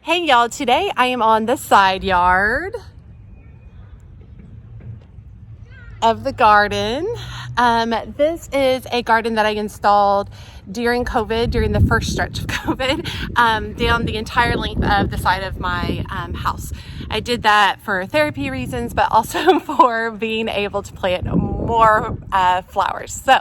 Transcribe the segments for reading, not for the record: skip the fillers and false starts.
Hey y'all, today I am on the side yard of the garden. This is a garden that I installed during COVID, during the first stretch of COVID, down the entire length of the side of my house. I did that for therapy reasons, but also for being able to plant more flowers. So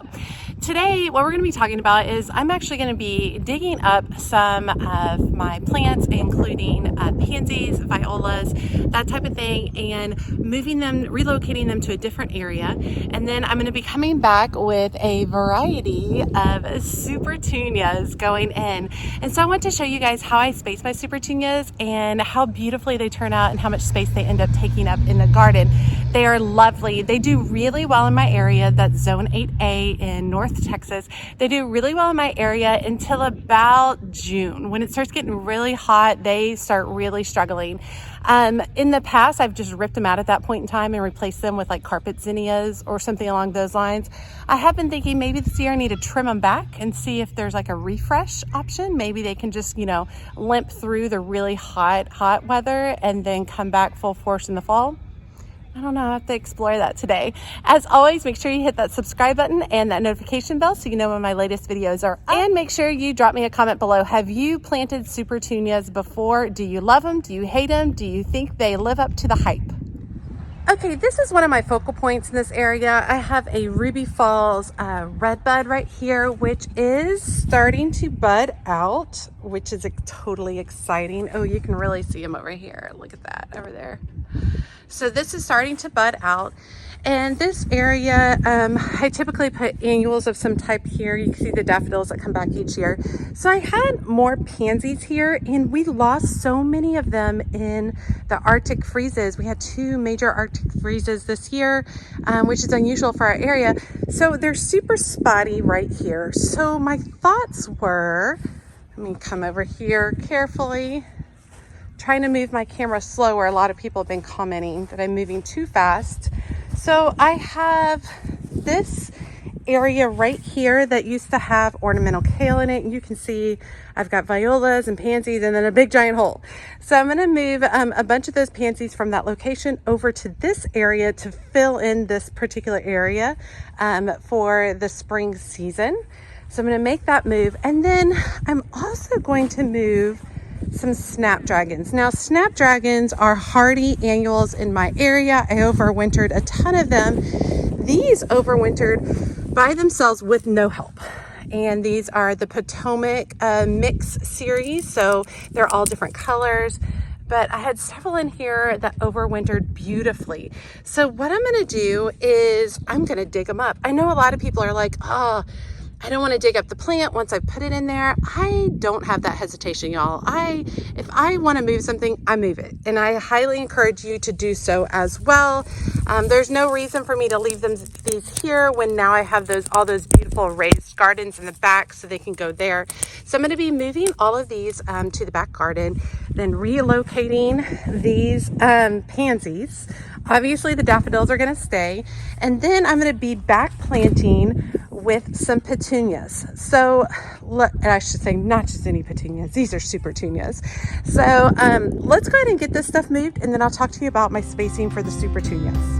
today, what we're going to be talking about is I'm actually going to be digging up some of my plants, including pansies, violas, that type of thing, and moving them, relocating them to a different area. And then I'm going to be coming back with a variety of Supertunias going in. And so I want to show you guys how I space my Supertunias and how beautifully they turn out and how much space they end up taking up in the garden. They are lovely. They do really well in my area. That's zone 8A in North Texas. They do really well in my area until about June. When it starts getting really hot, they start really struggling. In the past, I've just ripped them out at that point in time and replaced them with like carpet zinnias or something along those lines. I have been thinking maybe this year I need to trim them back and see if there's like a refresh option. Maybe they can just, limp through the really hot weather and then come back full force in the fall. I don't know, I have to explore that today. As always, make sure you hit that subscribe button and that notification bell so you know when my latest videos are up. And make sure you drop me a comment below. Have you planted Supertunias before? Do you love them? Do you hate them? Do you think they live up to the hype? Okay, this is one of my focal points in this area. I have a Ruby Falls red bud right here, which is starting to bud out, which is totally exciting. Oh, you can really see him over here. Look at that over there. So this is starting to bud out. And this area, I typically put annuals of some type here. You can see the daffodils that come back each year. So I had more pansies here, and we lost so many of them in the Arctic freezes. We had 2 major Arctic freezes this year, which is unusual for our area. So they're super spotty right here. So my thoughts were, let me come over here carefully. Trying to move my camera slower. A lot of people have been commenting that I'm moving too fast. So I have this area right here that used to have ornamental kale in it. And you can see I've got violas and pansies and then a big giant hole. So I'm going to move a bunch of those pansies from that location over to this area to fill in this particular area for the spring season. So I'm going to make that move. And then I'm also going to move some snapdragons. Now, snapdragons are hardy annuals in my area. I overwintered a ton of them. These overwintered by themselves with no help. And these are the Potomac mix series. So they're all different colors. But I had several in here that overwintered beautifully. So what I'm going to do is I'm going to dig them up. I know a lot of people are like, oh, I don't want to dig up the plant once I put it in there. I don't have that hesitation, y'all. If I want to move something, I move it. And I highly encourage you to do so as well. There's no reason for me to leave these here when now I have all those beautiful raised gardens in the back so they can go there. So I'm going to be moving all of these to the back garden, then relocating these pansies. Obviously the daffodils are going to stay. And then I'm going to be back planting with some petunias. So I should say not just any petunias, these are Supertunias. So let's go ahead and get this stuff moved, and then I'll talk to you about my spacing for the Supertunias.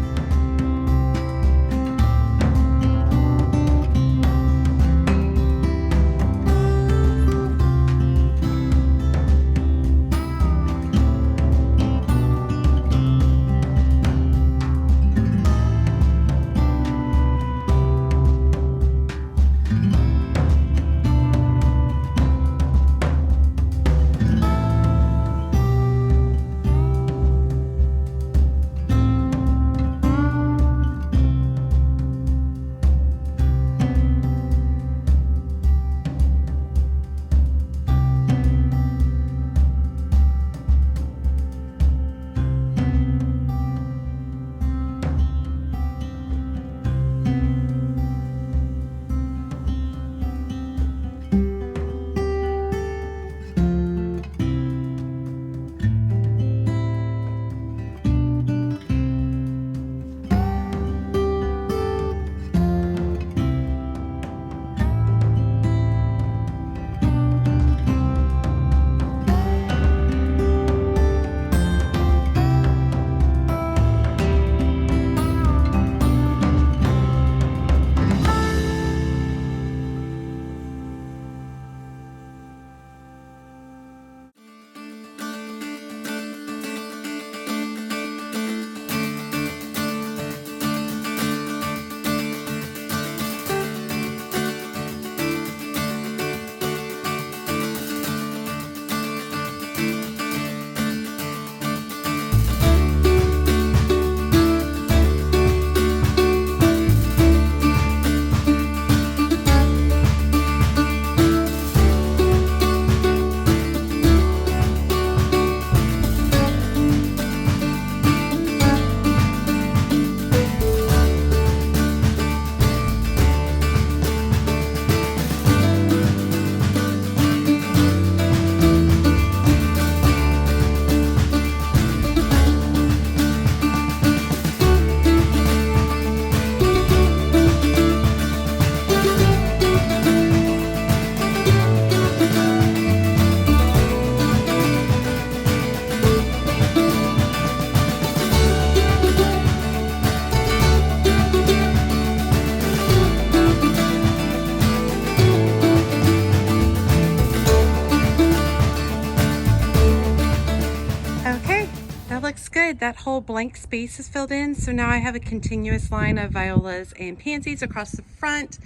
started, that whole blank space is filled in. So now I have a continuous line of violas and pansies across the front.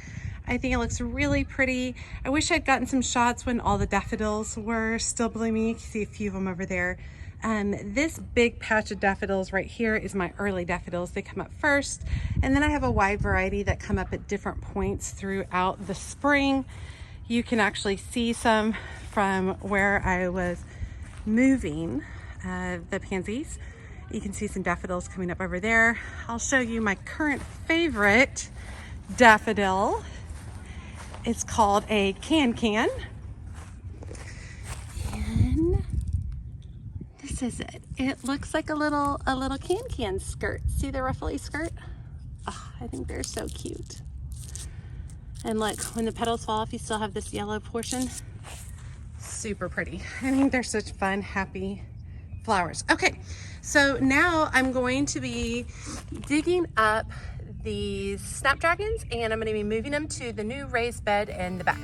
I think it looks really pretty. I wish I'd gotten some shots when all the daffodils were still blooming. You can see a few of them over there. This big patch of daffodils right here is my early daffodils. They come up first, and then I have a wide variety that come up at different points throughout the spring. You can actually see some from where I was moving the pansies. You can see some daffodils coming up over there. I'll show you my current favorite daffodil. It's called a can-can. And this is it. It looks like a little can-can skirt. See the ruffly skirt? Oh, I think they're so cute. And look, when the petals fall off, you still have this yellow portion. Super pretty. I think they're such fun, happy flowers. Okay, so now I'm going to be digging up these snapdragons, and I'm going to be moving them to the new raised bed in the back.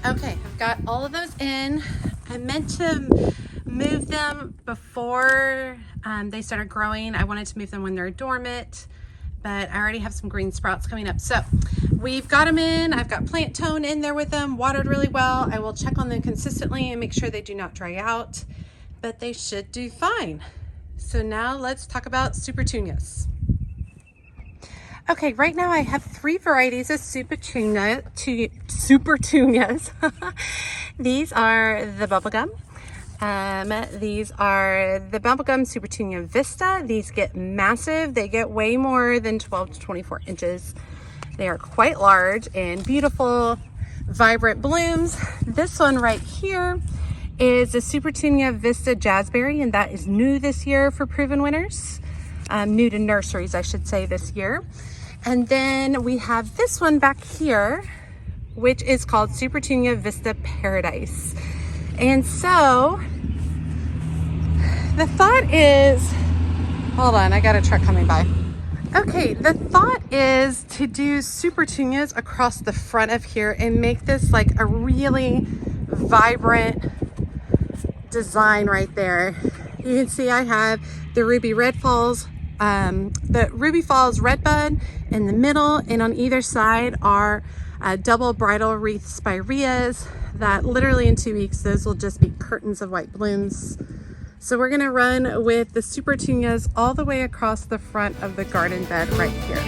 Okay, I've got all of those in. I meant to move them before they started growing. I wanted to move them when they're dormant, but I already have some green sprouts coming up. So we've got them in. I've got plant tone in there with them, watered really well. I will check on them consistently and make sure they do not dry out, but they should do fine. So now let's talk about Supertunias. Okay, right now I have 3 varieties of Supertunias. These are the bubblegum. These are the bubblegum Supertunia Vista. These get massive. They get way more than 12 to 24 inches. They are quite large and beautiful, vibrant blooms. This one right here is the Supertunia Vista Jazzberry, and that is new this year for proven winners. New to nurseries, I should say, this year. And then we have this one back here, which is called Supertunia Vista Paradise. And so the thought is, hold on, I got a truck coming by. Okay, the thought is to do Supertunias across the front of here and make this like a really vibrant design right there. You can see I have the Ruby Falls Redbud in the middle, and on either side are double bridal wreath spireas that literally in 2 weeks, those will just be curtains of white blooms. So we're gonna run with the Supertunias all the way across the front of the garden bed right here.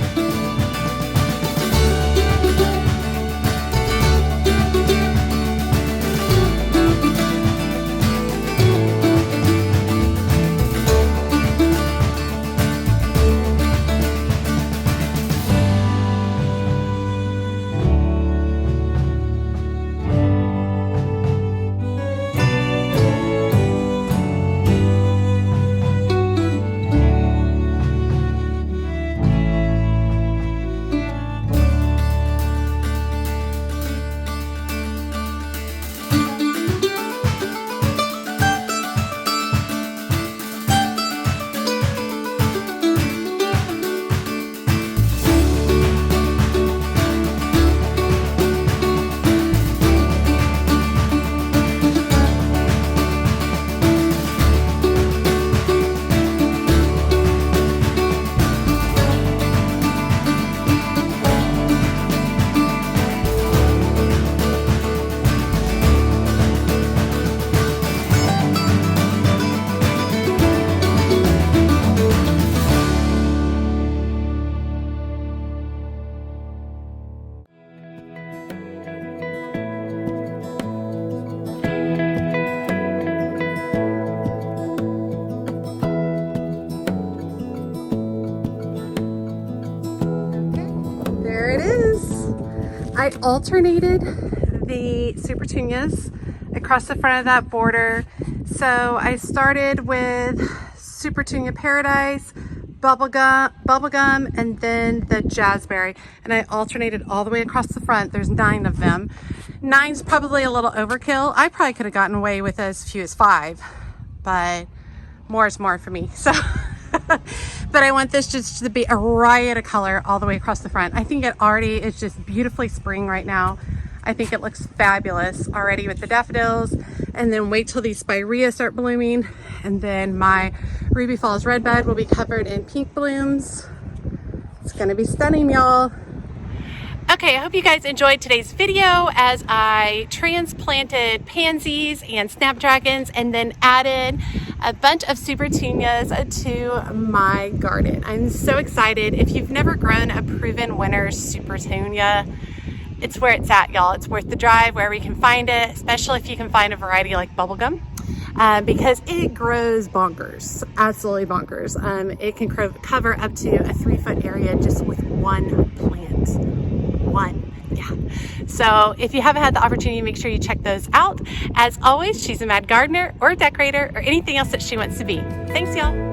I alternated the Supertunias across the front of that border. So I started with Supertunia Paradise, bubblegum, and then the jazzberry. And I alternated all the way across the front. There's 9 of them. 9's probably a little overkill. I probably could have gotten away with as few as 5, but more is more for me. So, but I want this just to be a riot of color all the way across the front. I think it already is just beautifully spring right now. I think it looks fabulous already with the daffodils, and then wait till these spirea start blooming, and then my Ruby Falls redbud will be covered in pink blooms. It's gonna be stunning, y'all. Okay, I hope you guys enjoyed today's video as I transplanted pansies and snapdragons and then added a bunch of Supertunias to my garden. I'm so excited. If you've never grown a proven winner Supertunia, it's where it's at, y'all. It's worth the drive wherever you can find it, especially if you can find a variety like bubblegum, because it grows bonkers, absolutely bonkers. It can cover up to a 3-foot area just with one plant. Yeah. So if you haven't had the opportunity, make sure you check those out. As always, she's a mad gardener or a decorator or anything else that she wants to be. Thanks, y'all.